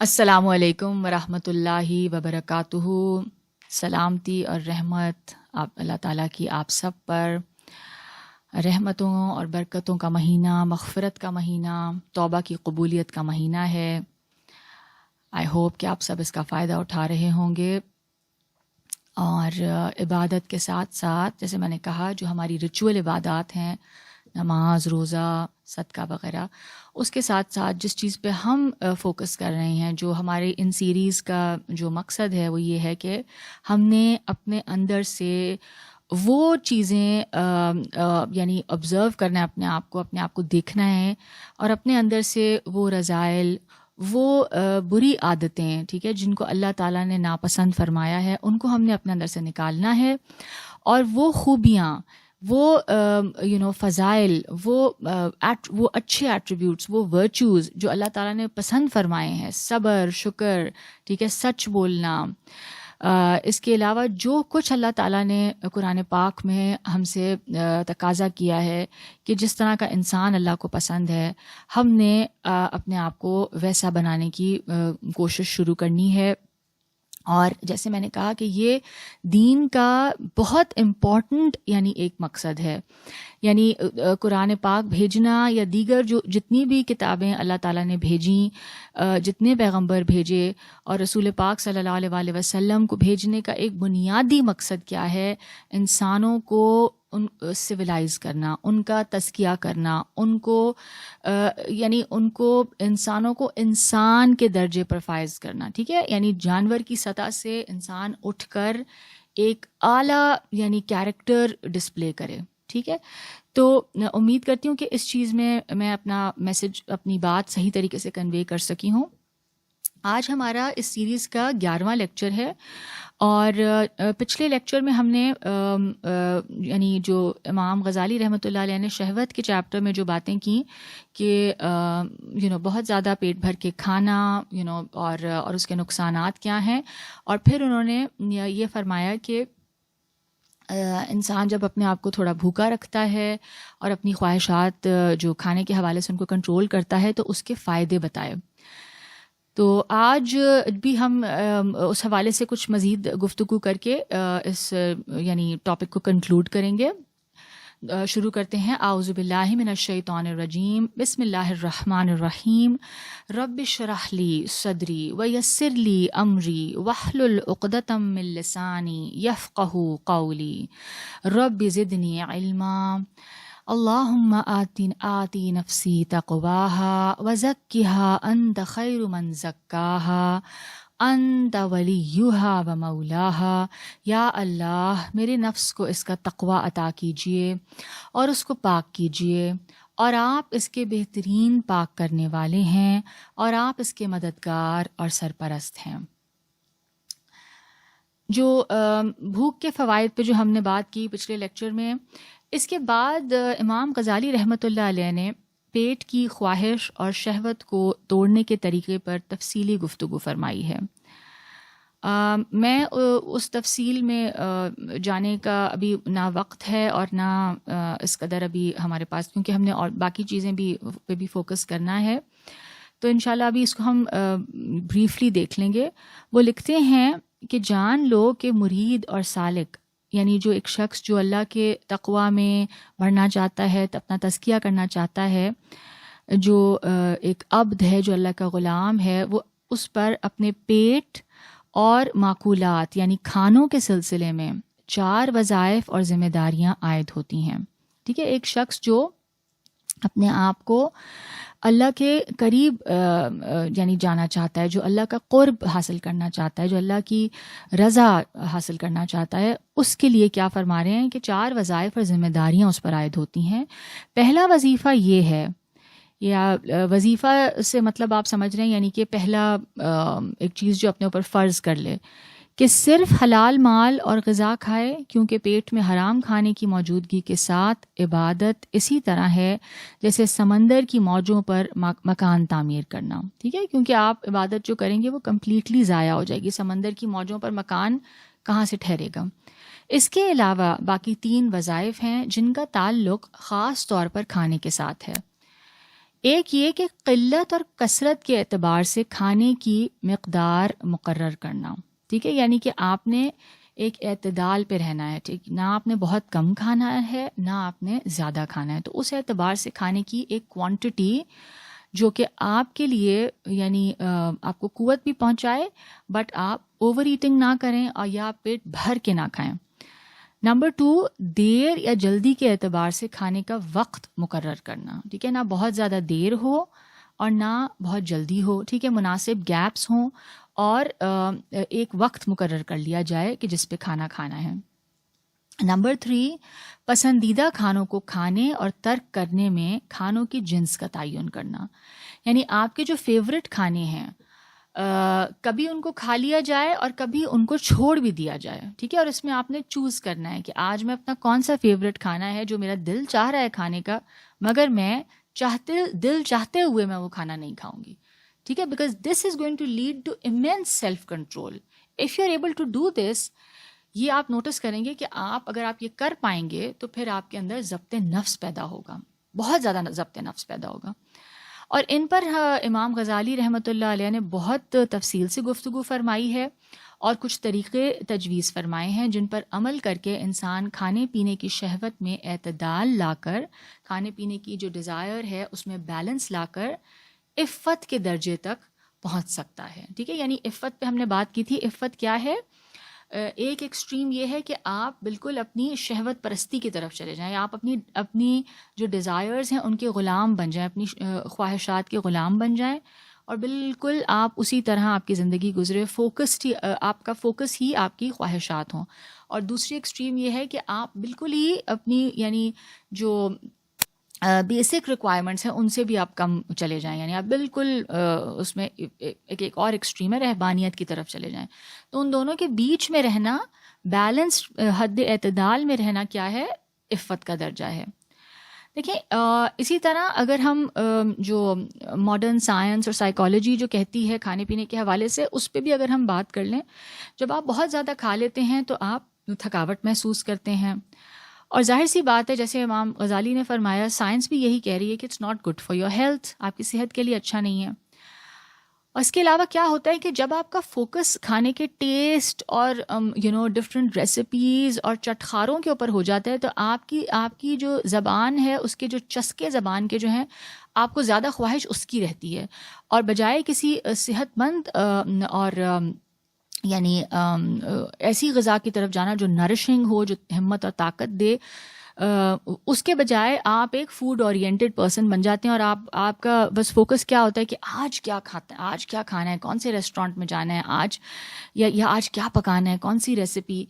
السلام علیکم ورحمۃ اللہ وبرکاتہ۔ سلامتی اور رحمت اللہ تعالیٰ کی آپ سب پر۔ رحمتوں اور برکتوں کا مہینہ، مغفرت کا مہینہ، توبہ کی قبولیت کا مہینہ ہے۔ آئی ہوپ کہ آپ سب اس کا فائدہ اٹھا رہے ہوں گے، اور عبادت کے ساتھ ساتھ جیسے میں نے کہا جو ہماری ریچول عبادات ہیں، نماز، روزہ، صدقہ وغیرہ، اس کے ساتھ ساتھ جس چیز پہ ہم فوکس کر رہے ہیں، جو ہمارے ان سیریز کا جو مقصد ہے وہ یہ ہے کہ ہم نے اپنے اندر سے وہ چیزیں یعنی آبزرو کرنا ہے، اپنے آپ کو دیکھنا ہے، اور اپنے اندر سے وہ رذائل، وہ بری عادتیں، ٹھیک ہے، جن کو اللہ تعالیٰ نے ناپسند فرمایا ہے، ان کو ہم نے اپنے اندر سے نکالنا ہے، اور وہ خوبیاں، وہ فضائل، وہ اچھے ایٹریبیوٹس، وہ ورچوز جو اللہ تعالیٰ نے پسند فرمائے ہیں، صبر، شکر، ٹھیک ہے، سچ بولنا، اس کے علاوہ جو کچھ اللہ تعالیٰ نے قرآن پاک میں ہم سے تقاضا کیا ہے کہ جس طرح کا انسان اللہ کو پسند ہے، ہم نے اپنے آپ کو ویسا بنانے کی کوشش شروع کرنی ہے۔ اور جیسے میں نے کہا کہ یہ دین کا بہت امپورٹنٹ یعنی ایک مقصد ہے، یعنی قرآن پاک بھیجنا یا دیگر جو جتنی بھی کتابیں اللہ تعالیٰ نے بھیجیں، جتنے پیغمبر بھیجے، اور رسول پاک صلی اللہ علیہ وآلہ وسلم کو بھیجنے کا ایک بنیادی مقصد کیا ہے؟ انسانوں کو سویلائز کرنا، ان کا تزکیہ کرنا، ان کو انسانوں کو انسان کے درجے پر فائز کرنا، ٹھیک ہے، یعنی جانور کی سطح سے انسان اٹھ کر ایک اعلیٰ یعنی کیریکٹر ڈسپلے کرے، ٹھیک ہے۔ تو امید کرتی ہوں کہ اس چیز میں اپنا میسج، اپنی بات صحیح طریقے سے کنوے کر سکی ہوں۔ آج ہمارا اس سیریز کا 11واں لیکچر ہے، اور پچھلے لیکچر میں ہم نے یعنی جو امام غزالی رحمۃ اللہ علیہ نے شہوت کے چیپٹر میں جو باتیں کیں کہ بہت زیادہ پیٹ بھر کے کھانا، اور اس کے نقصانات کیا ہیں، اور پھر انہوں نے یہ فرمایا کہ انسان جب اپنے آپ کو تھوڑا بھوکا رکھتا ہے اور اپنی خواہشات جو کھانے کے حوالے سے ان کو کنٹرول کرتا ہے تو اس کے فائدے بتائے۔ تو آج بھی ہم اس حوالے سے کچھ مزید گفتگو کر کے اس یعنی ٹاپک کو کنکلوڈ کریں گے۔ شروع کرتے ہیں۔ اعوذ باللہ من الشیطان الرجیم، بسم اللہ الرحمن الرحیم۔ رب اشرح لی صدری ویسر لی امری واحلل عقدۃ من لسانی یفقہوا قولی رب زدنی علما۔ اللہم آتی نفسی تقواہا وزکھا انت خیر من زکاہا انت ولیہا و مولاہا۔ یا اللہ میرے نفس کو اس کا تقوی عطا کیجیے اور اس کو پاک کیجیے، اور آپ اس کے بہترین پاک کرنے والے ہیں، اور آپ اس کے مددگار اور سرپرست ہیں۔ جو بھوک کے فوائد پہ جو ہم نے بات کی پچھلے لیکچر میں، اس کے بعد امام غزالی رحمۃ اللہ علیہ نے پیٹ کی خواہش اور شہوت کو توڑنے کے طریقے پر تفصیلی گفتگو فرمائی ہے۔ میں اس تفصیل میں جانے کا ابھی نہ وقت ہے اور نہ اس قدر ابھی ہمارے پاس، کیونکہ ہم نے اور باقی چیزیں پہ بھی فوکس کرنا ہے، تو انشاءاللہ ابھی اس کو ہم بریفلی دیکھ لیں گے۔ وہ لکھتے ہیں کہ جان لو کہ مرید اور سالک، یعنی جو ایک شخص جو اللہ کے تقوی میں بڑھنا چاہتا ہے، اپنا تزکیہ کرنا چاہتا ہے، جو ایک عبد ہے، جو اللہ کا غلام ہے، وہ اس پر اپنے پیٹ اور معقولات یعنی کھانوں کے سلسلے میں 4 وظائف اور ذمہ داریاں عائد ہوتی ہیں، ٹھیک ہے۔ ایک شخص جو اپنے آپ کو اللہ کے قریب یعنی جانا چاہتا ہے، جو اللہ کا قرب حاصل کرنا چاہتا ہے، جو اللہ کی رضا حاصل کرنا چاہتا ہے، اس کے لیے کیا فرما رہے ہیں کہ 4 وظائف اور ذمہ داریاں اس پر عائد ہوتی ہیں۔ پہلا وظیفہ یہ ہے، یا وظیفہ سے مطلب آپ سمجھ رہے ہیں یعنی کہ پہلا ایک چیز جو اپنے اوپر فرض کر لے کہ صرف حلال مال اور غذا کھائے، کیونکہ پیٹ میں حرام کھانے کی موجودگی کے ساتھ عبادت اسی طرح ہے جیسے سمندر کی موجوں پر مکان تعمیر کرنا، ٹھیک ہے، کیونکہ آپ عبادت جو کریں گے وہ کمپلیٹلی ضائع ہو جائے گی۔ سمندر کی موجوں پر مکان کہاں سے ٹھہرے گا. اس کے علاوہ باقی 3 وظائف ہیں جن کا تعلق خاص طور پر کھانے کے ساتھ ہے. ایک یہ کہ قلت اور کثرت کے اعتبار سے کھانے کی مقدار مقرر کرنا. ٹھیک ہے, یعنی کہ آپ نے ایک اعتدال پہ رہنا ہے. ٹھیک, نہ آپ نے بہت کم کھانا ہے نہ آپ نے زیادہ کھانا ہے. تو اس اعتبار سے کھانے کی ایک کوانٹٹی جو کہ آپ کے لیے یعنی آپ کو قوت بھی پہنچائے, بٹ آپ اوور ایٹنگ نہ کریں اور یا پیٹ بھر کے نہ کھائیں. نمبر 2, دیر یا جلدی کے اعتبار سے کھانے کا وقت مقرر کرنا. ٹھیک ہے, نہ بہت زیادہ دیر ہو اور نہ بہت جلدی ہو. ٹھیک ہے, مناسب گیپس ہوں اور ایک وقت مقرر کر لیا جائے کہ جس پہ کھانا کھانا ہے. نمبر 3, پسندیدہ کھانوں کو کھانے اور ترک کرنے میں کھانوں کی جنس کا تعین کرنا. یعنی آپ کے جو فیوریٹ کھانے ہیں کبھی ان کو کھا لیا جائے اور کبھی ان کو چھوڑ بھی دیا جائے. ٹھیک ہے, اور اس میں آپ نے چوز کرنا ہے کہ آج میں اپنا کون سا فیوریٹ کھانا ہے جو میرا دل چاہ رہا ہے کھانے کا, مگر میں دل چاہتے ہوئے میں وہ کھانا نہیں کھاؤں گی. ٹھیک ہے, because this is going to lead to immense self control. If you are able to do this, یہ آپ نوٹس کریں گے کہ اگر آپ یہ کر پائیں گے تو پھر آپ کے اندر ضبط نفس پیدا ہوگا, بہت زیادہ ضبط نفس پیدا ہوگا. اور ان پر امام غزالی رحمۃ اللہ علیہ نے بہت تفصیل سے گفتگو فرمائی ہے اور کچھ طریقے تجویز فرمائے ہیں جن پر عمل کر کے انسان کھانے پینے کی شہوت میں اعتدال لا کر, کھانے پینے کی جو ڈیزائر ہے اس میں بیلنس لا کر عفت کے درجے تک پہنچ سکتا ہے. ٹھیک ہے, یعنی عفت پہ ہم نے بات کی تھی. عفت کیا ہے؟ ایک ایکسٹریم یہ ہے کہ آپ بالکل اپنی شہوت پرستی کی طرف چلے جائیں, آپ اپنی جو ڈیزائرز ہیں ان کے غلام بن جائیں, اپنی خواہشات کے غلام بن جائیں اور بالکل آپ اسی طرح آپ کی زندگی گزرے, آپ کا فوکس ہی آپ کی خواہشات ہوں. اور دوسری ایکسٹریم یہ ہے کہ آپ بالکل ہی اپنی یعنی جو بیسک ریکوائرمنٹس ہیں ان سے بھی آپ کم چلے جائیں, یعنی آپ بالکل اس میں ایک اور ایکسٹریم ہے رہبانیت کی طرف چلے جائیں. تو ان دونوں کے بیچ میں رہنا, بیلنس حد اعتدال میں رہنا کیا ہے؟ عفت کا درجہ ہے. دیکھیں اسی طرح اگر ہم جو ماڈرن سائنس اور سائیکالوجی جو کہتی ہے کھانے پینے کے حوالے سے, اس پہ بھی اگر ہم بات کر لیں, جب آپ بہت زیادہ کھا لیتے ہیں تو آپ تھکاوٹ محسوس کرتے ہیں. اور ظاہر سی بات ہے, جیسے امام غزالی نے فرمایا, سائنس بھی یہی کہہ رہی ہے کہ it's not good for your health, آپ کی صحت کے لیے اچھا نہیں ہے. اور اس کے علاوہ کیا ہوتا ہے کہ جب آپ کا فوکس کھانے کے ٹیسٹ اور ڈفرینٹ ریسیپیز اور چٹخاروں کے اوپر ہو جاتا ہے تو آپ کی جو زبان ہے اس کے جو چسکے زبان کے جو ہیں آپ کو زیادہ خواہش اس کی رہتی ہے, اور بجائے کسی صحت مند اور یعنی ایسی غذا کی طرف جانا جو نرشنگ ہو, جو ہمت اور طاقت دے, اس کے بجائے آپ ایک فوڈ اورینٹڈ پرسن بن جاتے ہیں اور آپ کا بس فوکس کیا ہوتا ہے کہ آج کیا کھاتے ہیں, آج کیا کھانا ہے, کون سے ریسٹورینٹ میں جانا ہے آج, یا آج کیا پکانا ہے, کون سی ریسیپی.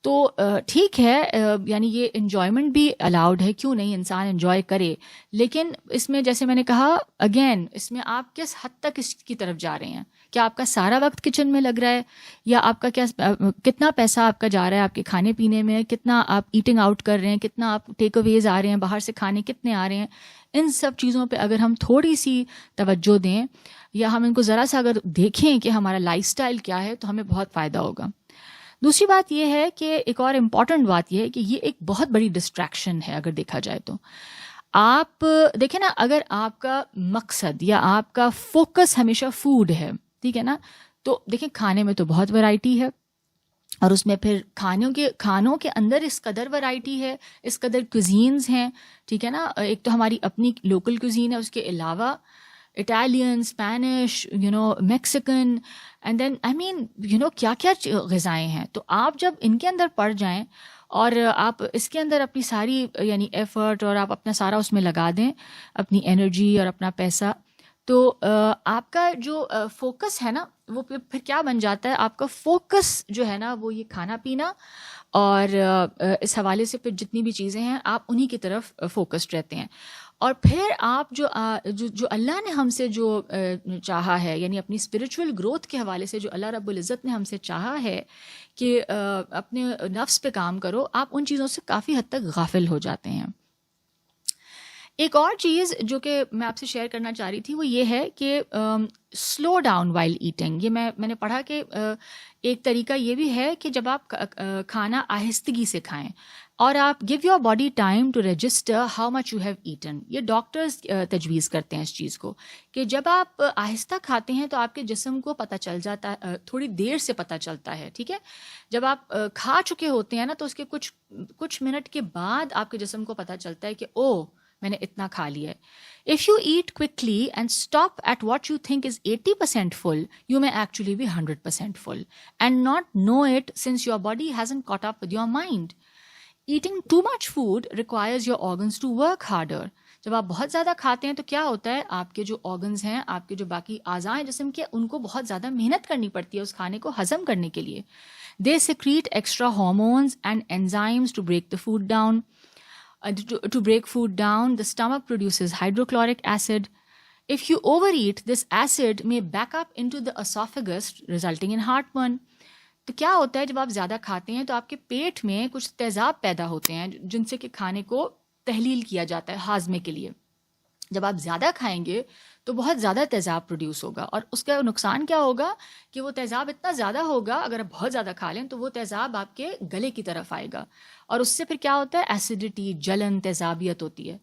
تو ٹھیک ہے, یعنی یہ انجوائمنٹ بھی الاؤڈ ہے, کیوں نہیں انسان انجوائے کرے, لیکن اس میں جیسے میں نے کہا اگین, اس میں آپ کس حد تک اس کی طرف جا رہے ہیں. کیا آپ کا سارا وقت کچن میں لگ رہا ہے, یا آپ کا کتنا پیسہ آپ کا جا رہا ہے آپ کے کھانے پینے میں, کتنا آپ ایٹنگ آؤٹ کر رہے ہیں, کتنا آپ ٹیک اویز آ رہے ہیں, باہر سے کھانے کتنے آ رہے ہیں. ان سب چیزوں پہ اگر ہم تھوڑی سی توجہ دیں یا ہم ان کو ذرا سا اگر دیکھیں کہ ہمارا لائف سٹائل کیا ہے تو ہمیں بہت فائدہ ہوگا. دوسری بات یہ ہے کہ ایک اور امپورٹنٹ بات یہ ہے کہ یہ ایک بہت بڑی ڈسٹریکشن ہے اگر دیکھا جائے تو. آپ دیکھیں نا, اگر آپ کا مقصد یا آپ کا فوکس ہمیشہ فوڈ ہے, ٹھیک ہے نا, تو دیکھیں کھانے میں تو بہت ورائٹی ہے, اور اس میں پھر کھانوں کے اندر اس قدر ورائٹی ہے, اس قدر کوزینز ہیں, ٹھیک ہے نا. ایک تو ہماری اپنی لوکل کوزین ہے, اس کے علاوہ Italian, Spanish, Mexican, and then کیا کیا غذائیں ہیں. تو آپ جب ان کے اندر پڑ جائیں اور آپ اس کے اندر اپنی ساری یعنی ایفرٹ اور آپ اپنا سارا اس میں لگا دیں, اپنی انرجی اور اپنا پیسہ, تو آپ کا جو فوکس ہے نا وہ پھر کیا بن جاتا ہے, آپ کا فوکس جو ہے نا وہ یہ کھانا پینا, اور اس حوالے سے پھر جتنی بھی چیزیں ہیں آپ انہی کی طرف فوکسڈ رہتے ہیں. اور پھر آپ جو اللہ نے ہم سے جو چاہا ہے, یعنی اپنی اسپرچول گروتھ کے حوالے سے جو اللہ رب العزت نے ہم سے چاہا ہے کہ اپنے نفس پہ کام کرو, آپ ان چیزوں سے کافی حد تک غافل ہو جاتے ہیں. ایک اور چیز جو کہ میں آپ سے شیئر کرنا چاہ رہی تھی وہ یہ ہے کہ سلو ڈاؤن وائل ایٹنگ. یہ میں نے پڑھا کہ ایک طریقہ یہ بھی ہے کہ جب آپ کھانا آہستگی سے کھائیں اور آپ give your body time to register how much you have eaten. یہ ڈاکٹرز تجویز کرتے ہیں اس چیز کو کہ جب آپ آہستہ کھاتے ہیں تو آپ کے جسم کو پتہ چل جاتا ہے, تھوڑی دیر سے پتہ چلتا ہے, ٹھیک ہے. جب آپ کھا چکے ہوتے ہیں نا تو اس کے کچھ منٹ کے بعد آپ کے جسم کو پتہ چلتا ہے کہ او میں نے اتنا کھا لیا ہے. If you eat quickly and stop at what you think is 80% full, you may actually be 100% full and not know it since your body hasn't caught up with your mind. Eating too much food requires your organs to work harder. جب آپ بہت زیادہ کھاتے ہیں تو کیا ہوتا ہے, آپ کے جو آرگنز ہیں, آپ کے جو باقی اعضاء ہیں جسم کے, ان کو بہت زیادہ محنت کرنی پڑتی ہے اس کھانے کو ہضم کرنے کے لیے. They secrete extra hormones and enzymes to break the food down. To break food down, the stomach produces hydrochloric acid. If you overeat, this acid may back up into the esophagus, resulting in heartburn. تو کیا ہوتا ہے جب آپ زیادہ کھاتے ہیں تو آپ کے پیٹ میں کچھ تیزاب پیدا ہوتے ہیں جن سے کہ کھانے کو تحلیل کیا جاتا ہے ہاضمے کے لیے. جب آپ زیادہ کھائیں گے تو بہت زیادہ تیزاب پروڈیوس ہوگا, اور اس کا نقصان کیا ہوگا کہ وہ تیزاب اتنا زیادہ ہوگا, اگر آپ بہت زیادہ کھا لیں تو وہ تیزاب آپ کے گلے کی طرف آئے گا, اور اس سے پھر کیا ہوتا ہے, ایسیڈیٹی, جلن, تیزابیت ہوتی ہے.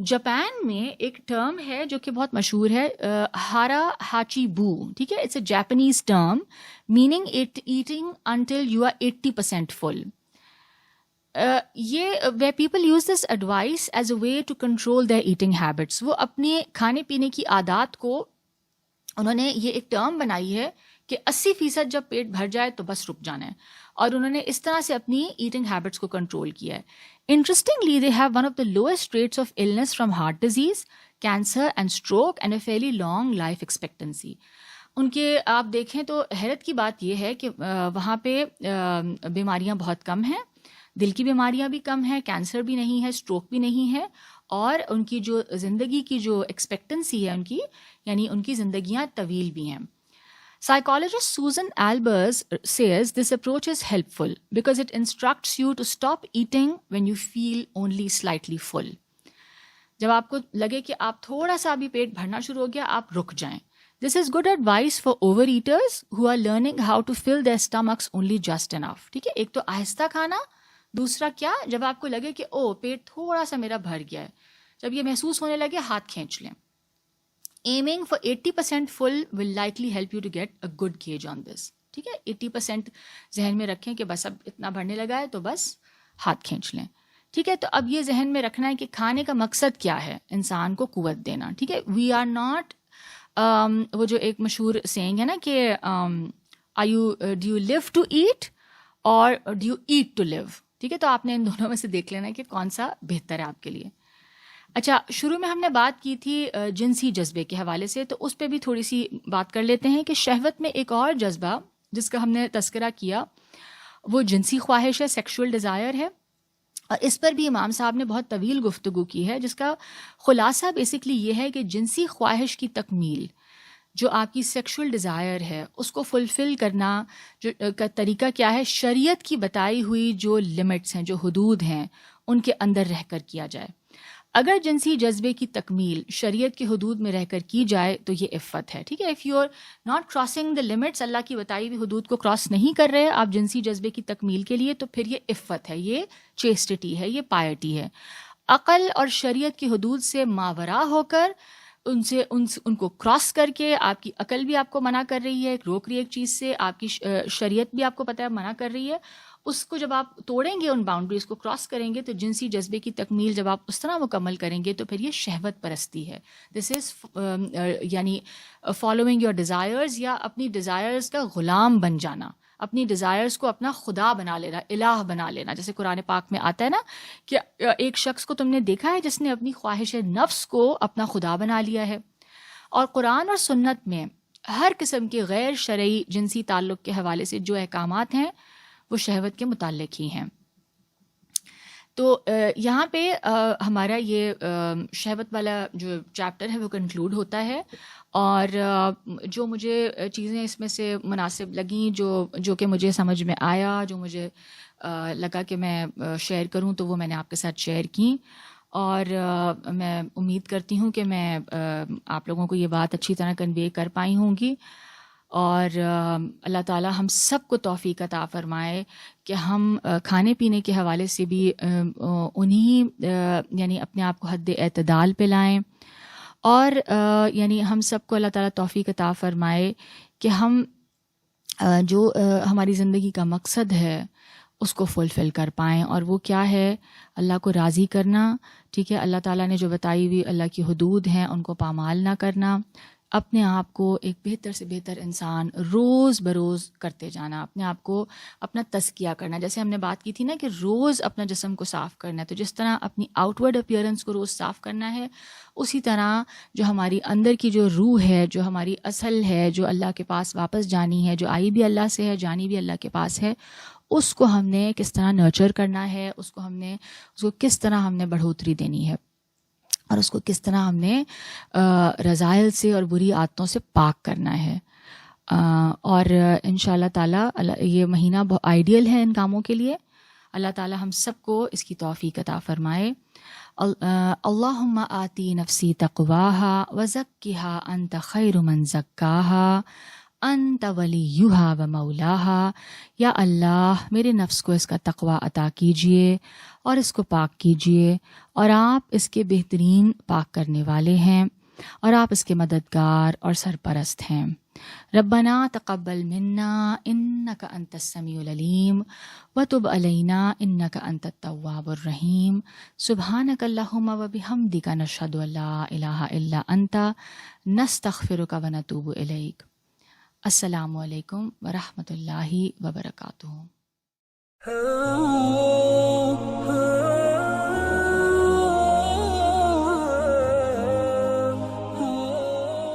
جاپان میں ایک ٹرم ہے جو کہ بہت مشہور ہے, ہارا ہاچی بو, ٹھیک ہے. It's a Japanese term meaning eating until you are 80% full. یہ way people use this advice as a way to control their eating habits. وہ اپنے کھانے پینے کی عادات کو انہوں نے یہ ایک ٹرم بنائی ہے کہ 80% جب پیٹ بھر جائے تو بس رک جانا ہے, اور انہوں نے اس طرح سے اپنی ایٹنگ ہیبٹس کو کنٹرول کیا ہے. Interestingly they have one of the lowest rates of illness from heart disease, cancer and stroke and a fairly long life expectancy. ان کے آپ دیکھیں تو حیرت کی بات یہ ہے کہ وہاں پہ بیماریاں بہت کم ہیں, دل کی بیماریاں بھی کم ہیں, کینسر بھی نہیں ہے, اسٹروک بھی نہیں ہے, اور ان کی جو زندگی کی جو ایکسپیکٹنسی ہے ان کی, یعنی ان کی زندگیاں طویل بھی ہیں. Psychologist Susan Albers says this approach is helpful because it instructs you to stop eating when you feel only slightly full. جب آپ کو لگے کہ آپ تھوڑا سا بھی پیٹ بھرنا شروع ہو گیا, آپ رک جائیں. This is good advice for overeaters who are learning how to fill their stomachs only just enough. ٹھیک ہے, ایک تو آہستہ کھانا, دوسرا کیا, جب آپ کو لگے کہ او پیٹ تھوڑا سا میرا بھر گیا ہے, جب یہ محسوس ہونے لگے ہاتھ کھینچ لیں. Aiming for 80% full will likely help you to get a good gauge on this. ٹھیک ہے, 80% ذہن میں رکھیں کہ بس اب اتنا بڑھنے لگا ہے تو بس ہاتھ کھینچ لیں. ٹھیک ہے, تو اب یہ ذہن میں رکھنا ہے کہ کھانے کا مقصد کیا ہے, انسان کو قوت دینا. ٹھیک ہے, وی آر ناٹ, وہ جو ایک مشہور سینگ ہے نا کہ do you live to eat or do you eat to live. ٹھیک ہے, تو آپ نے ان دونوں میں سے دیکھ لینا کہ کون سا بہتر ہے آپ کے لیے. اچھا, شروع میں ہم نے بات کی تھی جنسی جذبے کے حوالے سے, تو اس پہ بھی تھوڑی سی بات کر لیتے ہیں کہ شہوت میں ایک اور جذبہ جس کا ہم نے تذکرہ کیا وہ جنسی خواہش ہے, سیکشول ڈیزائر ہے, اور اس پر بھی امام صاحب نے بہت طویل گفتگو کی ہے, جس کا خلاصہ بیسکلی یہ ہے کہ جنسی خواہش کی تکمیل, جو آپ کی سیکشول ڈیزائر ہے, اس کو فلفل کرنا کا طریقہ کیا ہے, شریعت کی بتائی ہوئی جو لمٹس ہیں, جو حدود ہیں, ان کے اندر رہ کر کیا جائے. اگر جنسی جذبے کی تکمیل شریعت کی حدود میں رہ کر کی جائے تو یہ عفت ہے. ٹھیک ہے, if you are not crossing the limits, Allah کی بتائی ہوئی حدود کو کراس نہیں کر رہے آپ جنسی جذبے کی تکمیل کے لیے, تو پھر یہ عفت ہے, یہ چیسٹٹی ہے, یہ پائٹی ہے. عقل اور شریعت کی حدود سے ماورا ہو کر ان کو کراس کر کے, آپ کی عقل بھی آپ کو منع کر رہی ہے, روک رہی ہے ایک چیز سے, آپ کی شریعت بھی آپ کو پتہ ہے منع کر رہی ہے, اس کو جب آپ توڑیں گے, ان باؤنڈریز کو کراس کریں گے, تو جنسی جذبے کی تکمیل جب آپ اس طرح مکمل کریں گے تو پھر یہ شہوت پرستی ہے. دس از یعنی فالوئنگ یور ڈیزائرز, یا اپنی ڈیزائرز کا غلام بن جانا, اپنی ڈیزائرز کو اپنا خدا بنا لینا, الہ بنا لینا. جیسے قرآن پاک میں آتا ہے نا کہ ایک شخص کو تم نے دیکھا ہے جس نے اپنی خواہش نفس کو اپنا خدا بنا لیا ہے. اور قرآن اور سنت میں ہر قسم کے غیر شرعی جنسی تعلق کے حوالے سے جو احکامات ہیں وہ شہوت کے متعلق ہی ہیں. تو یہاں پہ ہمارا یہ شہوت والا جو چیپٹر ہے وہ کنکلوڈ ہوتا ہے, اور جو مجھے چیزیں اس میں سے مناسب لگیں, جو کہ مجھے سمجھ میں آیا, جو مجھے لگا کہ میں شیئر کروں, تو وہ میں نے آپ کے ساتھ شیئر کی. اور میں امید کرتی ہوں کہ میں آپ لوگوں کو یہ بات اچھی طرح کنوے کر پائی ہوں گی، اور اللہ تعالی ہم سب کو توفیق عطا فرمائے کہ ہم کھانے پینے کے حوالے سے بھی انہی یعنی اپنے آپ کو حد اعتدال پہ لائیں، اور یعنی ہم سب کو اللہ تعالیٰ توفیق عطا فرمائے کہ ہم جو ہماری زندگی کا مقصد ہے اس کو فلفل کر پائیں، اور وہ کیا ہے؟ اللہ کو راضی کرنا، ٹھیک ہے؟ اللہ تعالیٰ نے جو بتائی ہوئی اللہ کی حدود ہیں ان کو پامال نہ کرنا، اپنے آپ کو ایک بہتر سے بہتر انسان روز بروز کرتے جانا، اپنے آپ کو اپنا تزکیہ کرنا، جیسے ہم نے بات کی تھی نا کہ روز اپنا جسم کو صاف کرنا ہے، تو جس طرح اپنی آؤٹ ورڈ اپیئرنس کو روز صاف کرنا ہے، اسی طرح جو ہماری اندر کی جو روح ہے، جو ہماری اصل ہے، جو اللہ کے پاس واپس جانی ہے، جو آئی بھی اللہ سے ہے، جانی بھی اللہ کے پاس ہے، اس کو ہم نے کس طرح نرچر کرنا ہے، اس کو کس طرح ہم نے بڑھوتری دینی ہے، اور اس کو کس طرح ہم نے رذائل سے اور بری عادتوں سے پاک کرنا ہے۔ اور انشاءاللہ تعالیٰ یہ مہینہ بہت آئیڈیل ہے ان کاموں کے لیے۔ اللہ تعالیٰ ہم سب کو اس کی توفیق عطا فرمائے۔ اللہم آتی نفسی تقواہا وزکھا انت خیر من زکاہا انت ولیہا و مولاہا۔ یا اللہ میرے نفس کو اس کا تقوی عطا کیجئے اور اس کو پاک کیجئے، اور آپ اس کے بہترین پاک کرنے والے ہیں، اور آپ اس کے مددگار اور سرپرست ہیں۔ ربنا تقبل منا انک انت السمیع العلیم وتب علینا انک انت التواب الرحیم۔ سبحانک اللہم وبحمدک نشہد ان لا الہ الا انت نستغفرک ونتوب الیک۔ السلام علیکم ورحمۃ اللہ وبرکاتہ۔